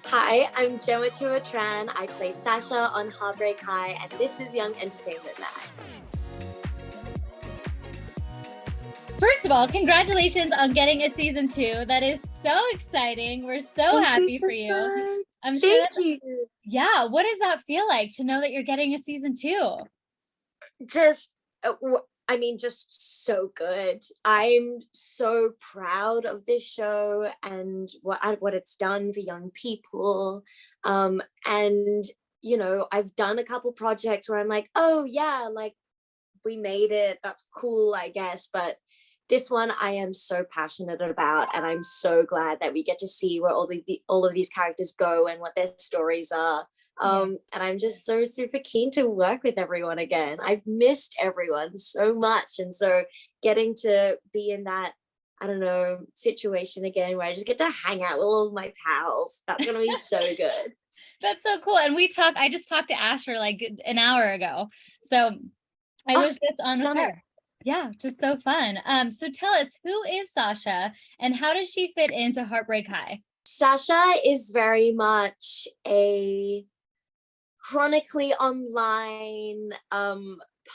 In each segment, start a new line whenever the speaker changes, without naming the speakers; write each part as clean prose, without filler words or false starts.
Hi, I'm Gemma Chua-Tran. I play Sasha on Heartbreak High, and this is Young Entertainment Mag.
First of all, congratulations on getting a season 2. That is so exciting. We're so happy for you. I'm sure
Thank you.
Yeah, what does that feel like to know that you're getting a season 2?
Just, just so good. I'm so proud of this show and what it's done for young people. And I've done a couple projects where I'm like, oh yeah, like we made it. That's cool, I guess. But this one I am so passionate about, and I'm so glad that we get to see where all of these characters go and what their stories are. And I'm just so super keen to work with everyone again. I've missed everyone so much, and so getting to be in that, I don't know, situation again where I just get to hang out with all of my pals. That's gonna be so good.
That's so cool. And I just talked to Asher like an hour ago. So I was just on with her. Yeah, just so fun. So tell us, who is Sasha and how does she fit into Heartbreak High?
Sasha is very much a chronically online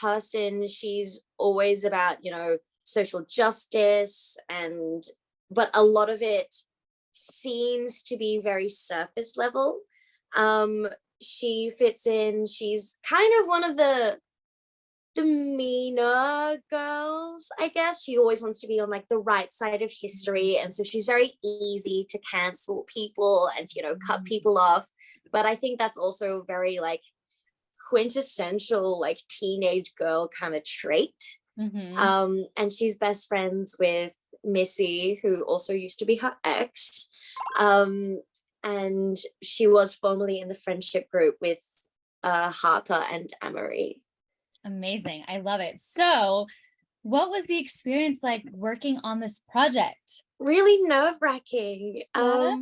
person. She's always about, social justice, but a lot of it seems to be very surface level. She fits in, she's kind of one of the meaner girls, I guess. She always wants to be on like the right side of history, and so she's very easy to cancel people and cut people off. But I think that's also very like quintessential like teenage girl kind of trait. And she's best friends with Missy, who also used to be her ex. And she was formerly in the friendship group with Harper and Amory.
Amazing. I love it. So what was the experience like working on this project?
Really nerve-wracking.
Yeah.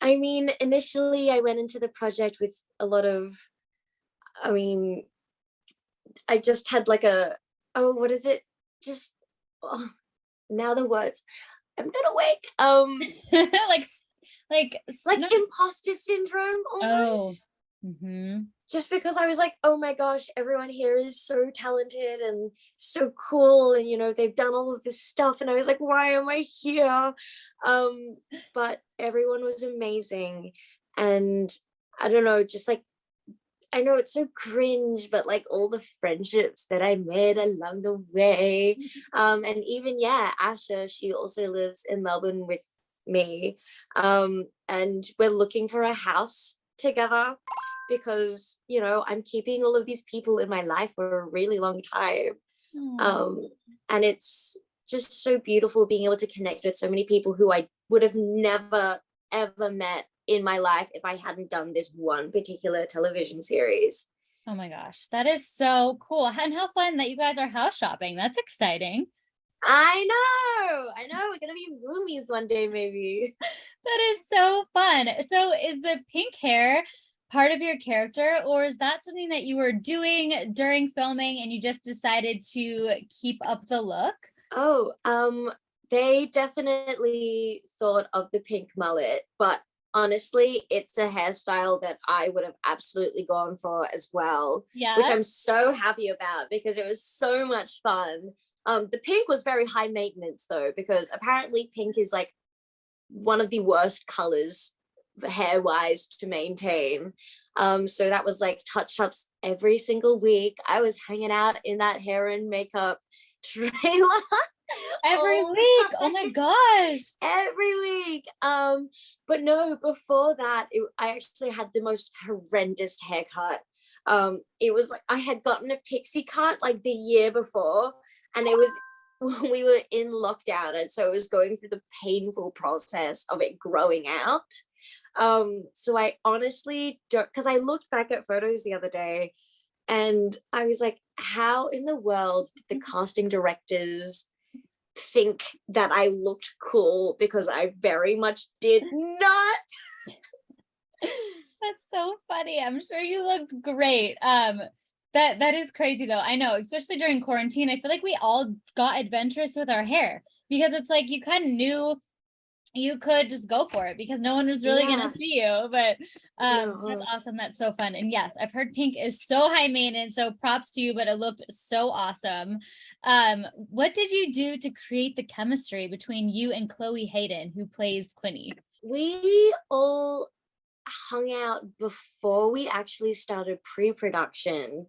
Initially I went into the project with a lot of, I just had like what is it? Just, now the words, I'm not awake. Like imposter syndrome almost. Just because I was like, oh my gosh, everyone here is so talented and so cool, and they've done all of this stuff, and I was like, why am I here? But everyone was amazing, and I don't know, just like, I know it's so cringe, but like all the friendships that I made along the way, and even Asha, she also lives in Melbourne with me, and we're looking for a house together because I'm keeping all of these people in my life for a really long time. And it's just so beautiful being able to connect with so many people who I would have never ever met in my life if I hadn't done this one particular television series.
Oh my gosh, that is so cool. And how fun that you guys are house shopping. That's exciting.
I know, we're gonna be roomies one day maybe.
That is so fun. So is the pink hair part of your character, or is that something that you were doing during filming and you just decided to keep up the look?
They definitely thought of the pink mullet, but honestly, it's a hairstyle that I would have absolutely gone for as well.
Yeah.
Which I'm so happy about because it was so much fun. The pink was very high maintenance though, because apparently pink is like one of the worst colors hair wise to maintain. So that was like touch-ups every single week. I was hanging out in that hair and makeup trailer
every week. Oh my gosh,
every week. But no, before that I actually had the most horrendous haircut. It was like I had gotten a pixie cut like the year before, and it was when we were in lockdown, and so it was going through the painful process of it growing out. So I honestly don't, because I looked back at photos the other day and I was like, how in the world did the casting directors think that I looked cool? Because I very much did not.
That's so funny. I'm sure you looked great. That is crazy though. I know, especially during quarantine, I feel like we all got adventurous with our hair because it's like you kind of knew you could just go for it because no one was really gonna see you. But that's awesome. That's so fun. And yes, I've heard pink is so high maintenance, so props to you, but it looked so awesome. What did you do to create the chemistry between you and Chloe Hayden, who plays Quinny?
We all hung out before we actually started pre-production.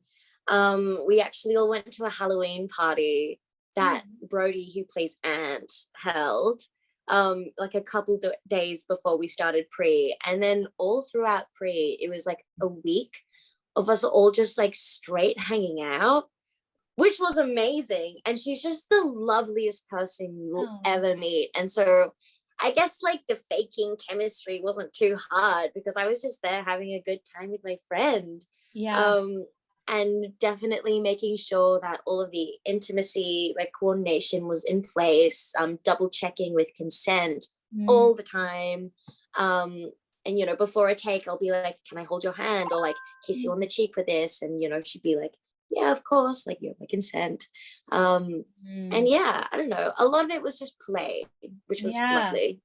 We actually all went to a Halloween party that Brody, who plays Ant, held like a couple days before we started pre. And then all throughout pre, it was like a week of us all just like straight hanging out, which was amazing. And she's just the loveliest person you will ever meet. And so I guess like the faking chemistry wasn't too hard because I was just there having a good time with my friend.
Yeah.
And definitely making sure that all of the intimacy, like coordination was in place, double checking with consent all the time. And, you know, before a take, I'll be like, can I hold your hand or like kiss you on the cheek for this? And, you know, she'd be like, yeah, of course, like you have my consent. And yeah, I don't know. A lot of it was just play, which was lovely.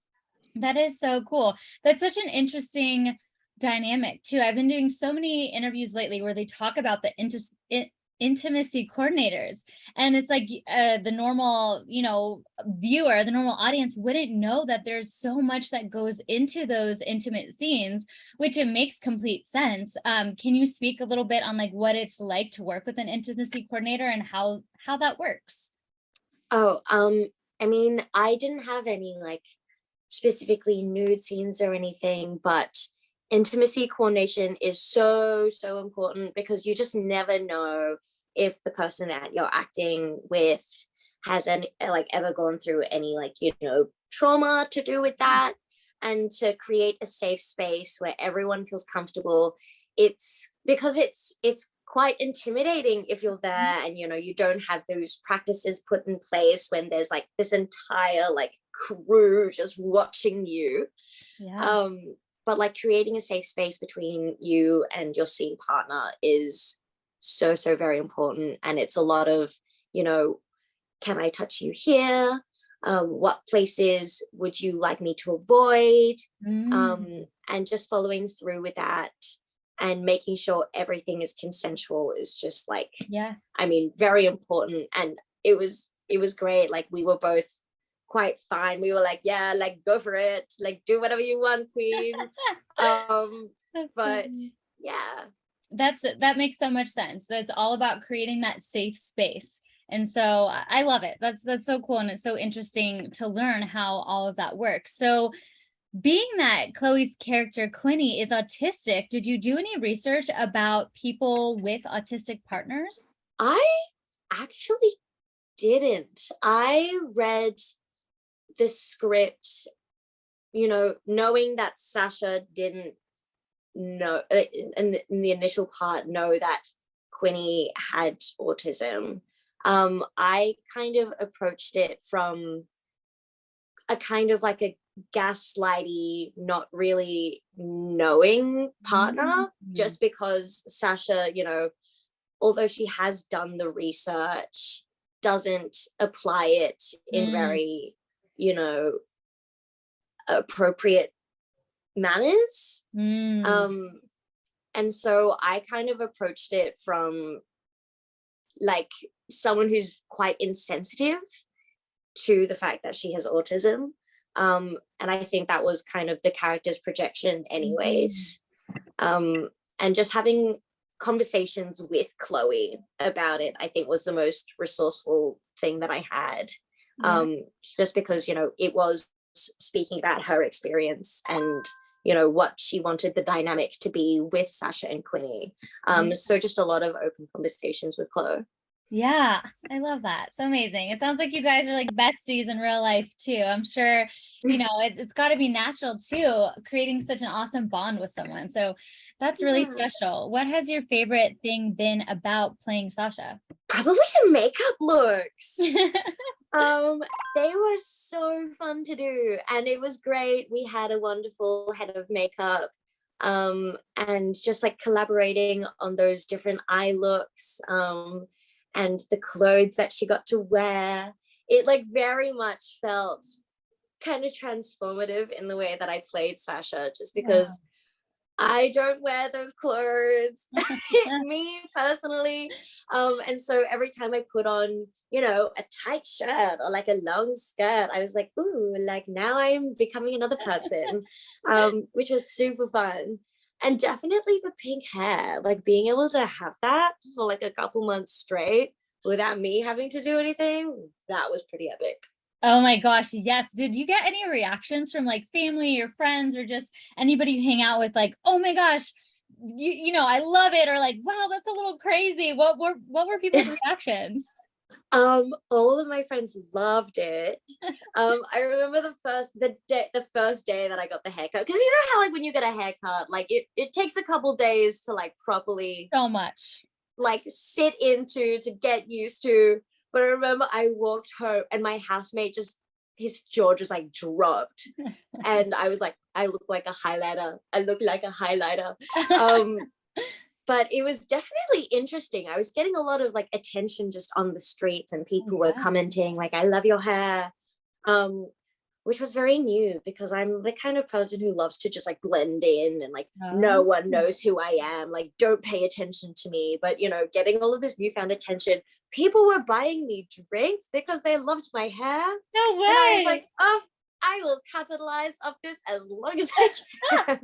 That is so cool. That's such an interesting dynamic too. I've been doing so many interviews lately where they talk about the intimacy coordinators, and it's like the normal, you know, viewer, the normal audience wouldn't know that there's so much that goes into those intimate scenes, which it makes complete sense. Can you speak a little bit on like what it's like to work with an intimacy coordinator and how that works?
I mean, I didn't have any like specifically nude scenes or anything, but intimacy coordination is so important because you just never know if the person that you're acting with has any like ever gone through any like, you know, trauma to do with that. And to create a safe space where everyone feels comfortable, it's because it's quite intimidating if you're there and, you know, you don't have those practices put in place when there's like this entire like crew just watching you. But like creating a safe space between you and your scene partner is so very important. And it's a lot of, you know, can I touch you here? What places would you like me to avoid? And just following through with that and making sure everything is consensual is just like, I mean, very important. And it was great. Like we were both quite fine. We were like, yeah, like go for it, like do whatever you want, queen. But yeah,
that makes so much sense. That's all about creating that safe space. And so I love it. That's so cool. And it's so interesting to learn how all of that works. So being that Chloe's character Quinny is autistic, did you do any research about people with autistic partners?
I actually didn't. I read the script, you know, knowing that Sasha didn't know in the initial part know that Quinny had autism. I kind of approached it from a kind of like a gaslighty, not really knowing partner, just because Sasha, you know, although she has done the research, doesn't apply it in very, you know, appropriate manners. And so I kind of approached it from like someone who's quite insensitive to the fact that she has autism. And I think that was kind of the character's projection anyways. And just having conversations with Chloe about it, I think was the most resourceful thing that I had. Just because, you know, it was speaking about her experience and, you know, what she wanted the dynamic to be with Sasha and Quinny. So just a lot of open conversations with Chloe.
Yeah, I love that. So amazing. It sounds like you guys are like besties in real life too. I'm sure, you know, it's got to be natural too, creating such an awesome bond with someone. So that's really special. What has your favorite thing been about playing Sasha?
Probably the makeup looks. They were so fun to do and it was great. We had a wonderful head of makeup and just like collaborating on those different eye looks and the clothes that she got to wear. It like very much felt kind of transformative in the way that I played Sasha, just because I don't wear those clothes, me personally. And so every time I put on, you know, a tight shirt or like a long skirt, I was like, ooh, like now I'm becoming another person, which was super fun. And definitely the pink hair, like being able to have that for like a couple months straight without me having to do anything, that was pretty epic.
Oh my gosh, yes. Did you get any reactions from like family or friends or just anybody you hang out with, like, oh my gosh, you know, I love it, or like, wow, that's a little crazy? What were people's reactions?
All of my friends loved it. I remember the first day that I got the haircut, because you know how like when you get a haircut, like it takes a couple days to like properly
so much
like sit into, to get used to. But I remember I walked home and my housemate just, his jaw just like dropped. And I was like, I look like a highlighter. I look like a highlighter. But it was definitely interesting. I was getting a lot of like attention just on the streets, and people were commenting like, I love your hair. Which was very new, because I'm the kind of person who loves to just like blend in and like no one knows who I am, like don't pay attention to me. But you know, getting all of this newfound attention, people were buying me drinks because they loved my hair.
No way.
And I was like, oh, I will capitalize off this as long as I can.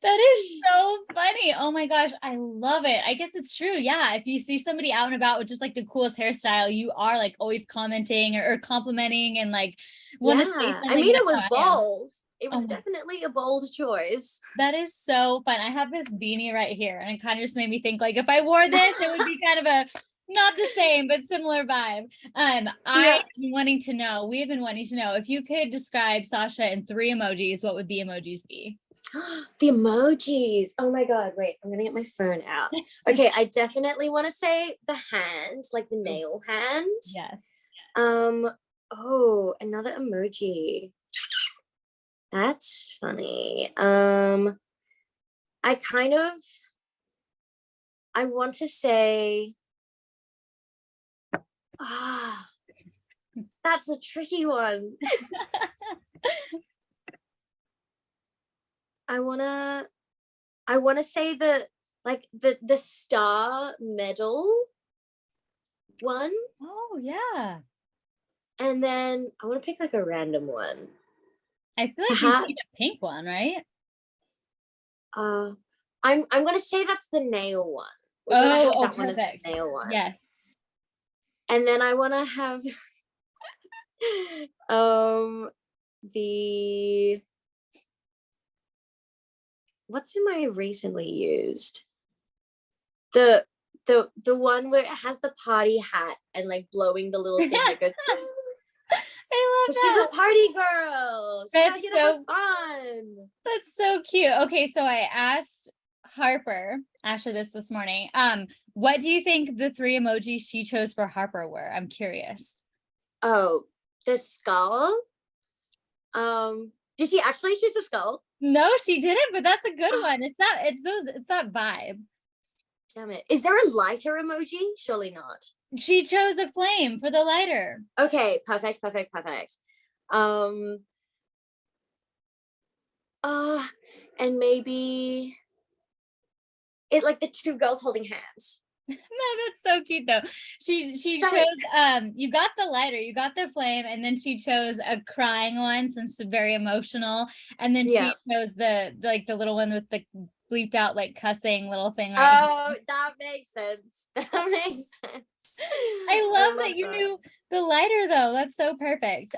That is so funny. Oh my gosh, I love it. I guess it's true. Yeah, if you see somebody out and about with just like the coolest hairstyle, you are like always commenting or complimenting and like want to say something.
I mean, it was bold. It was definitely a bold choice.
That is so fun. I have this beanie right here, and it kind of just made me think like if I wore this, it would be kind of a not the same but similar vibe. I've been wanting to know, we have been wanting to know, if you could describe Sasha in 3 emojis, what would the emojis be?
The emojis. Oh my god, wait, I'm gonna get my phone out. Okay, I definitely want to say the hand, like the nail hand.
Yes.
Oh, another emoji. That's funny. I want to say, that's a tricky one. I wanna say the star medal one.
Oh yeah.
And then I want to pick like a random one.
I feel like you picked a pink one, right?
I'm gonna say that's the nail one.
Perfect.
Nail one.
Yes.
And then I wanna have the, what's in my recently used? The one where it has the party hat and like blowing the little thing that goes.
I love that.
She's a party girl.
That's so
fun.
That's so cute. Okay, so I asked Asher this morning. What do you think the 3 emojis she chose for Harper were? I'm curious.
Oh, the skull. Did she actually choose the skull?
No, she didn't, but that's a good one. It's that vibe.
Damn it. Is there a lighter emoji? Surely not.
She chose a flame for the lighter.
Okay, perfect. And maybe it like the 2 girls holding hands.
No, that's so cute though. She chose you got the lighter, you got the flame, and then she chose a crying one since it's very emotional, and then she chose the little one with the bleeped out like cussing little thing.
Right here. That makes sense. That makes sense.
I love that you knew the lighter though. That's so perfect.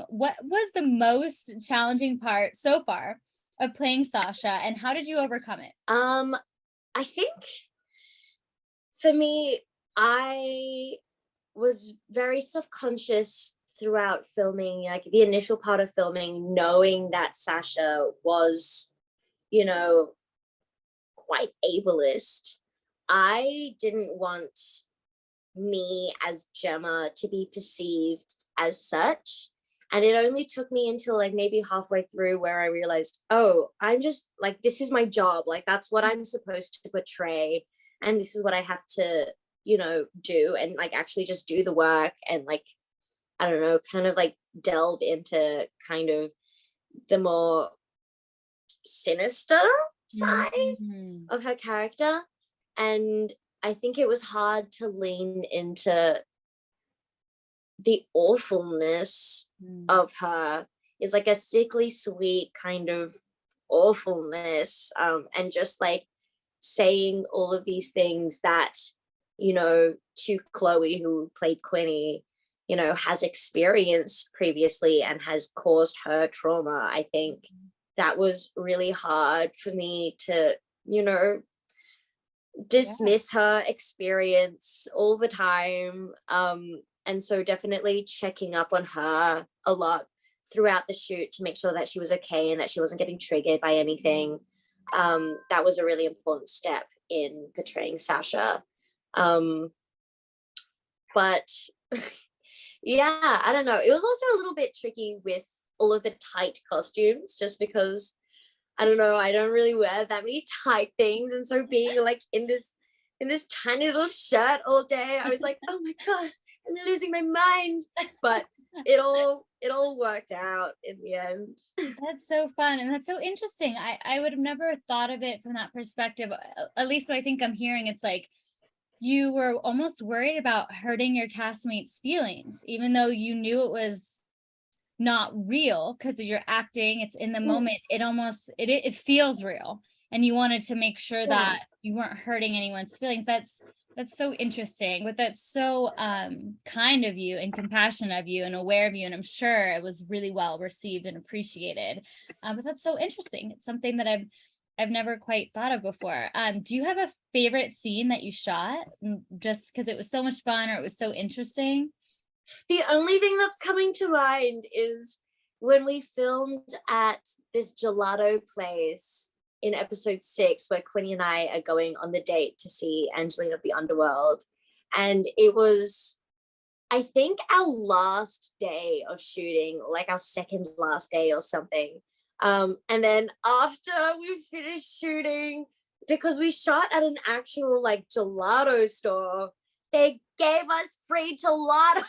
What was the most challenging part so far of playing Sasha, and how did you overcome it?
I think for me, I was very self-conscious throughout filming, like the initial part of filming, knowing that Sasha was, you know, quite ableist. I didn't want me as Gemma to be perceived as such. And it only took me until like maybe halfway through where I realized, oh, I'm just like, this is my job. Like, that's what I'm supposed to portray. And this is what I have to, you know, do, and like actually just do the work and like I don't know, kind of like delve into kind of the more sinister side of her character. And I think it was hard to lean into the awfulness of her. Is like a sickly sweet kind of awfulness, and just like saying all of these things that, you know, to Chloe, who played Quinny, you know, has experienced previously and has caused her trauma. I think that was really hard for me to, you know, dismiss her experience all the time. And so definitely checking up on her a lot throughout the shoot to make sure that she was okay and that she wasn't getting triggered by anything. That was a really important step in portraying Sasha. But yeah, I don't know. It was also a little bit tricky with all of the tight costumes, just because I don't know, I don't really wear that many tight things. And so being like in this tiny little shirt all day, I was like, oh my God, I'm losing my mind. But it all worked out in the end.
That's so fun. And that's so interesting. I would have never thought of it from that perspective. At least what I think I'm hearing, it's like you were almost worried about hurting your castmates' feelings, even though you knew it was not real because you're acting, it's in the moment. It almost, it feels real. And you wanted to make sure that you weren't hurting anyone's feelings. That's so interesting, but that's so kind of you and compassionate of you and aware of you. And I'm sure it was really well received and appreciated. But that's so interesting. It's something that I've never quite thought of before. Do you have a favorite scene that you shot just because it was so much fun or it was so interesting?
The only thing that's coming to mind is when we filmed at this gelato place in episode 6, where Quinny and I are going on the date to see Angelina of the Underworld. And it was, I think, our last day of shooting, like our second last day or something. And then after we finished shooting, because we shot at an actual like gelato store, they gave us free gelato.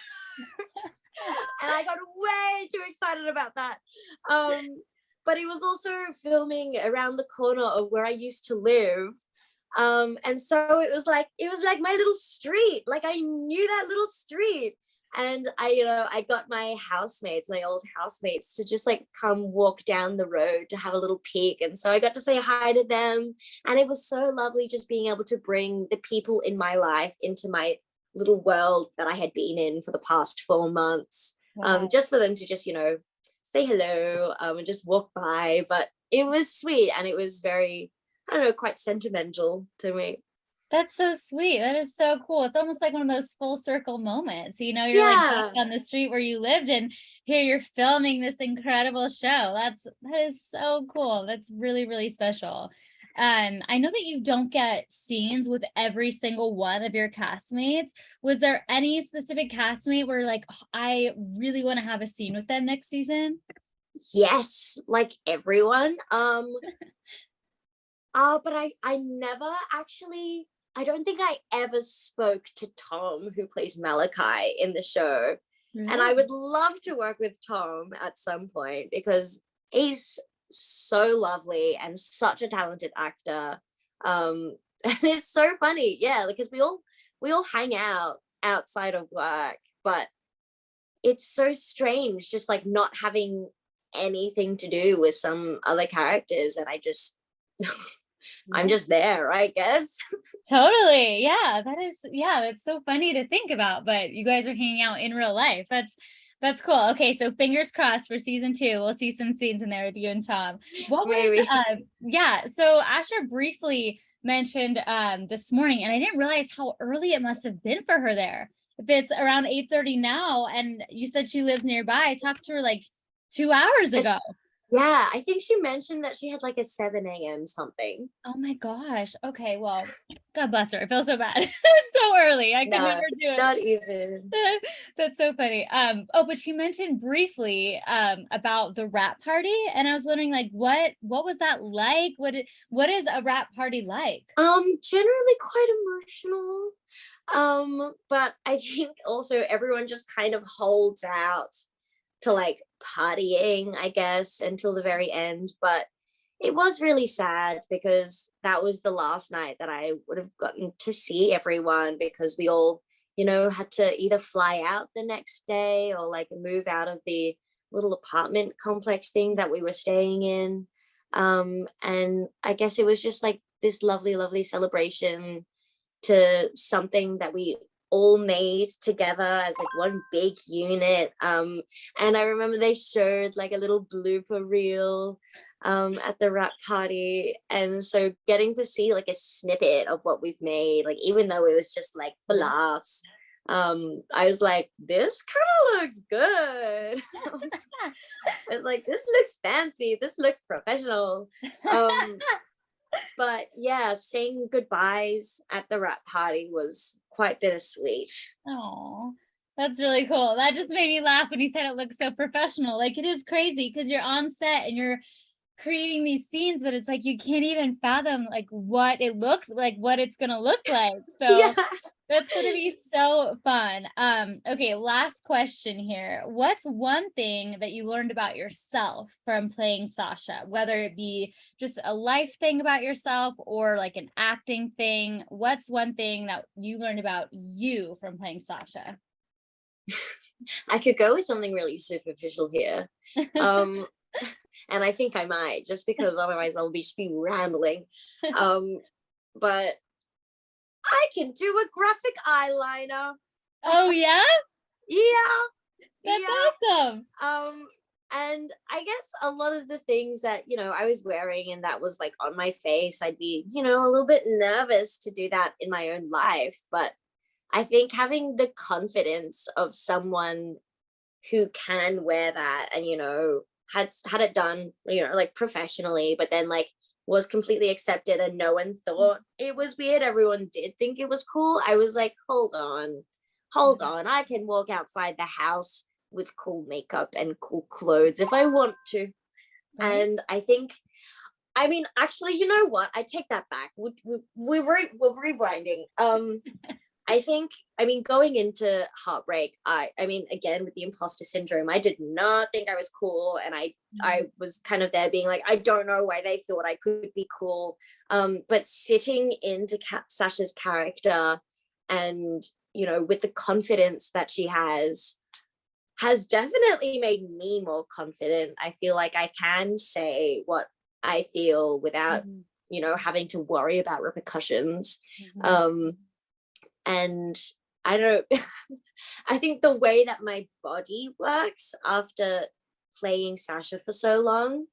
And I got way too excited about that. But it was also filming around the corner of where I used to live. And so it was like my little street. Like I knew that little street. And I got my housemates, my old housemates, to just like come walk down the road to have a little peek. And so I got to say hi to them. And it was so lovely just being able to bring the people in my life into my little world that I had been in for the past 4 months. Just for them to just, say hello and just walk by. But it was sweet, and it was very, I don't know, quite sentimental to me.
That's so sweet. That is so cool. It's almost like one of those full circle moments. You're like on the street where you lived, and here you're filming this incredible show. That is so cool. That's really, really special. I know that you don't get scenes with every single one of your castmates. Was there any specific castmate where like, oh, I really want to have a scene with them next season?
Yes, like everyone. But I never actually, I don't think I ever spoke to Tom, who plays Malachi in the show. Really? And I would love to work with Tom at some point because he's so lovely and such a talented actor. And it's so funny, because we all hang out outside of work, but it's so strange just like not having anything to do with some other characters, and I just I'm just there, I guess.
Totally. Yeah, that's so funny to think about, but you guys are hanging out in real life. That's cool. Okay, so fingers crossed for season 2. We'll see some scenes in there with you and Tom.
Maybe.
So Asher briefly mentioned this morning, and I didn't realize how early it must have been for her there. If it's around 8:30 now, and you said she lives nearby, I talked to her like 2 hours ago.
Yeah, I think she mentioned that she had like a 7 a.m. something.
Oh my gosh. Okay, well, God bless her. I feel so bad. It's so early. I could never
No,
do it.
not even.
That's so funny. Oh, but she mentioned briefly about the wrap party, and I was wondering, like, what was that like? What is a wrap party like?
Generally quite emotional. But I think also everyone just kind of holds out to like partying, I guess, until the very end. But it was really sad because that was the last night that I would have gotten to see everyone, because we all, had to either fly out the next day or like move out of the little apartment complex thing that we were staying in. And I guess it was just like this lovely, lovely celebration to something that we all made together as like one big unit. And I remember they showed like a little blooper reel at the wrap party, and so getting to see like a snippet of what we've made, like even though it was just like for laughs, I was like, this kind of looks good. I was like, this looks fancy, this looks professional. But yeah, saying goodbyes at the wrap party was quite bittersweet.
Oh, that's really cool. That just made me laugh when you said it looks so professional. Like, it is crazy because you're on set and you're creating these scenes, but it's like you can't even fathom like what it looks like, what it's gonna look like. So
Yeah.
that's gonna be so fun. Okay, last question here. What's one thing that you learned about yourself from playing Sasha, whether it be just a life thing about yourself or like an acting thing? What's one thing that you learned about you from playing Sasha?
I could go with something really superficial here. Um, and I think I might, just because otherwise I'll be rambling. But I can do a graphic eyeliner.
Oh yeah?
Yeah.
That's
Yeah.
awesome.
And I guess a lot of the things that, I was wearing and that was like on my face, I'd be, a little bit nervous to do that in my own life. But I think having the confidence of someone who can wear that and, had it done, like professionally, but then like was completely accepted and no one thought it was weird. Everyone did think it was cool. I was like, hold on. I can walk outside the house with cool makeup and cool clothes if I want to.
Right?
And I think, I mean, actually, you know what? I take that back. We're rewinding. I think, going into Heartbreak, I mean, again, with the imposter syndrome, I did not think I was cool. And I was kind of there being like, I don't know why they thought I could be cool. But sitting into Sasha's character and, with the confidence that she has definitely made me more confident. I feel like I can say what I feel without, having to worry about repercussions. And I don't I think the way that my body works after playing Sasha for so long,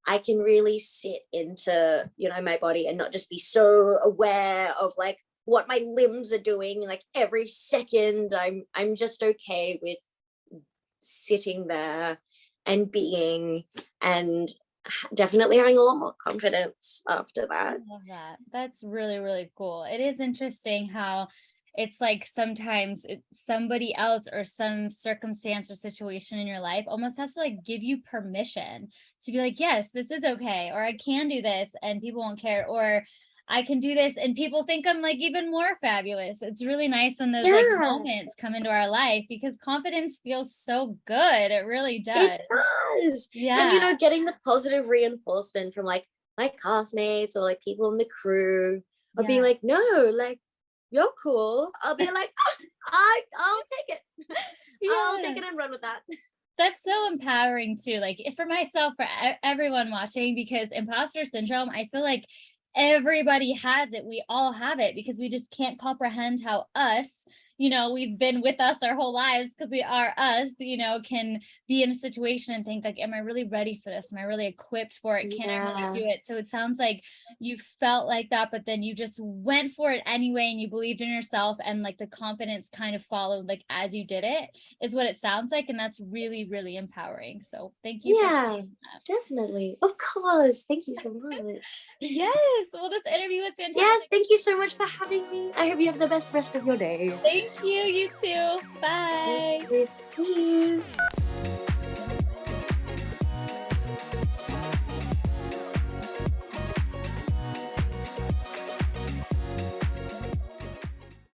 I can really sit into, my body and not just be so aware of like what my limbs are doing like every second. I'm just okay with sitting there and being, and definitely having a lot more confidence after that.
I love that. That's really, really cool. It is interesting how it's like sometimes somebody else or some circumstance or situation in your life almost has to like give you permission to be like, yes, this is okay, or I can do this and people won't care, or I can do this and people think I'm like even more fabulous. It's really nice when those like moments come into our life because confidence feels so good. It really does.
It does.
Yeah.
And getting the positive reinforcement from like my classmates or like people in the crew of being like, no, like you're cool. I'll be like, I'll take it. I'll take it and run with that.
That's so empowering too. Like for myself, for everyone watching, because imposter syndrome, I feel like everybody has it. We all have it because we just can't comprehend how us, we've been with us our whole lives because we are us, can be in a situation and think like, am I really ready for this? Am I really equipped for it? Can I really do it? So it sounds like you felt like that, but then you just went for it anyway, and you believed in yourself, and like the confidence kind of followed like as you did it, is what it sounds like. And that's really, really empowering. So thank you.
Yeah, definitely. Of course. Thank you so much.
Yes. Well, this interview was fantastic.
Yes, thank you so much for having me. I hope you have the best rest of your day.
Thank you. You too. Bye.
Thank you.